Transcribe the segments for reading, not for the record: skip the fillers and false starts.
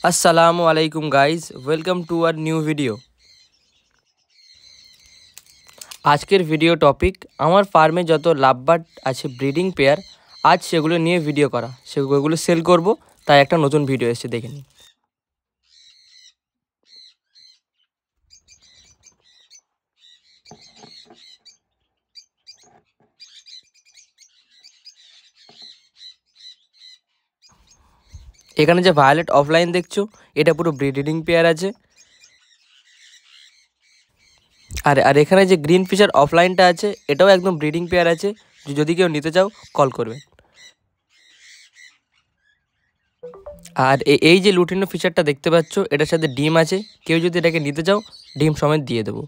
আসসালামু আলাইকুম guys, welcome to our new video. আজকের ভিডিও টপিক আমার ফার্মে যত লাভবার্ড আছে ব্রিডিং পেয়ার, আজ সেগুলো নিয়ে ভিডিও করা, সেগুলো সেল করব, তাই একটা নতুন ভিডিও এসেছে, দেখে নিন। এখানে যে ভায়োলেট অফলাইন দেখছো, এটা পুরো ব্রিডিং পেয়ার আছে। আর এখানে যে গ্রিন ফিশার অফলাইনটা আছে, এটাও একদম ব্রিডিং পেয়ার আছে। যদি কেউ নিতে চাও কল করবে। আর এই যে লুটিনো ফিশারটা দেখতে পাচ্ছ, এটার সাথে ডিম আছে। কেউ যদি এটাকে নিতে চাও, ডিম সমেত দিয়ে দেবো।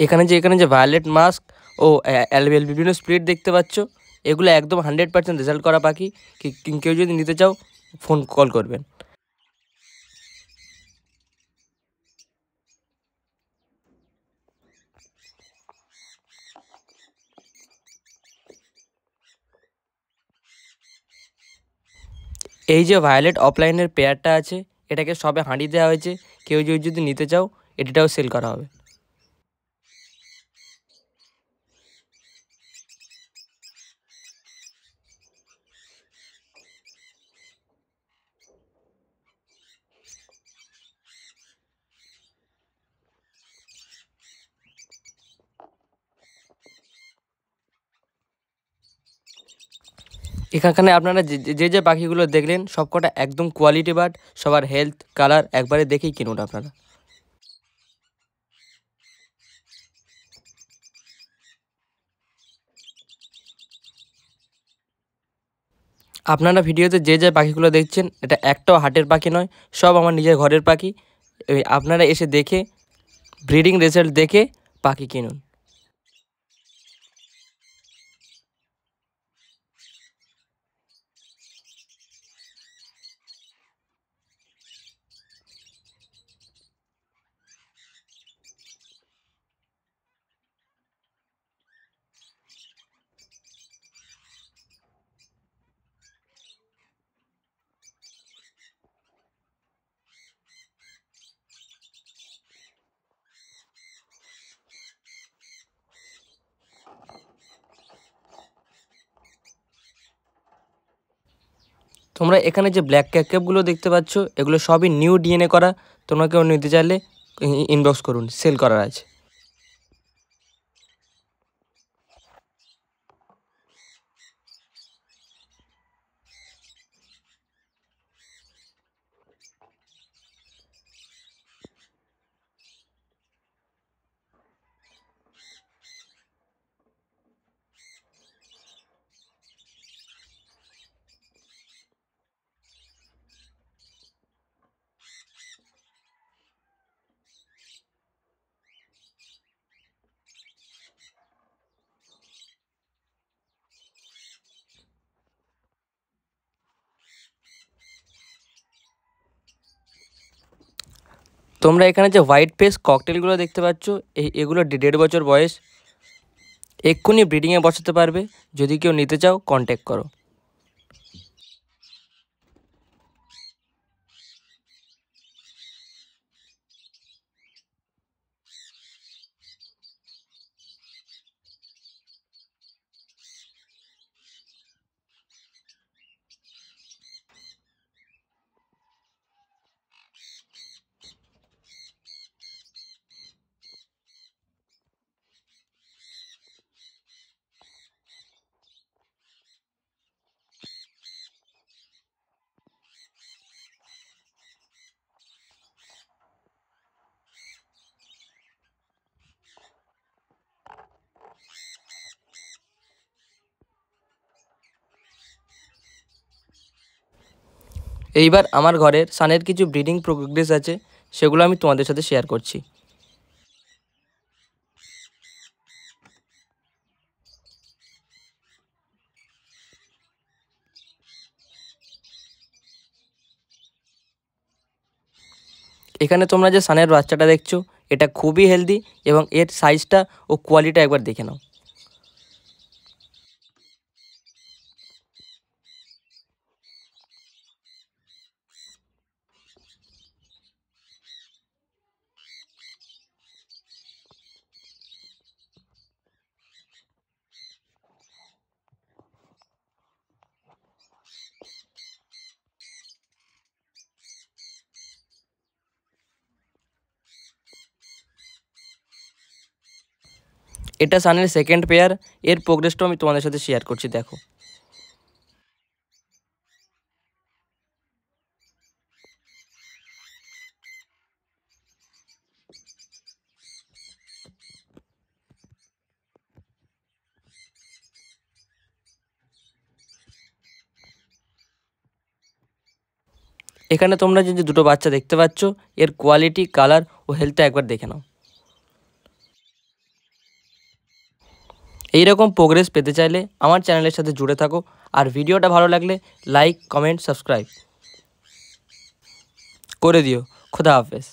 এখানে যে ভায়োলেট মাস্ক ও অ্যালবিনো স্প্লিট দেখতে পাচ্ছ, এগুলো একদম 100% রেজাল্ট করা পাখি। কেউ যদি নিতে চাও কল করবেন। এই যে ভায়োলেট অফলাইনের পেয়ারটা আছে, এটাকে সবে হাঁড়ি দেওয়া হয়েছে। কেউ যদি নিতে চাও, এটাও সেল করা হবে। এখানে আপনারা যে পাখিগুলো দেখলেন, সবকটা একদম কোয়ালিটি বার্ড। সবার হেলথ, কালার একবারে দেখেই কিনুন আপনারা। আপনারা ভিডিওতে যে পাখিগুলো দেখছেন, এটা একটাও হাটের পাখি নয়, সব আমার নিজের ঘরের পাখি। আপনারা এসে দেখে, ব্রিডিং রেজাল্ট দেখে পাখি কিনুন। তোমরা এখানে যে ব্ল্যাক ক্যাপগুলো দেখতে পাচ্ছ, এগুলো সবই নিউ ডিএনএ করা। তোমরা কেউ নিতে চাইলে ইনবক্স করুন, সেল করার আছে। তোমরা এখানে যে হোয়াইট ফেস ককটেলগুলো দেখতে পাচ্ছ, এগুলো 1.5 বছর বয়স। এক্ষুনি ব্রিডিংয়ে বসাতে পারবে। যদি কেউ নিতে চাও কন্ট্যাক্ট করো। এইবার আমার ঘরের সানের কিছু ব্রিডিং প্রোগ্রেস আছে, সেগুলো আমি তোমাদের সাথে শেয়ার করছি। এখানে তোমরা যে সানের বাচ্চাটা দেখছো, এটা খুবই হেলদি এবং এর সাইজটা ও কোয়ালিটি একবার দেখে নাও। এটা সানের সেকেন্ড পেয়ার, এর প্রোগ্রেসটাও আমি তোমাদের সাথে শেয়ার করছি, দেখো। এখানে তোমরা যে দুটো বাচ্চা দেখতে পাচ্ছ, এর কোয়ালিটি, কালার ও হেলথটা একবার দেখে নাও। এইরকম প্রোগ্রেস পেতে চাইলে আমার চ্যানেলের সাথে জুড়ে থাকো, আর ভিডিওটা ভালো লাগলে লাইক, কমেন্ট, সাবস্ক্রাইব করে দিও। খুদা হাফেজ।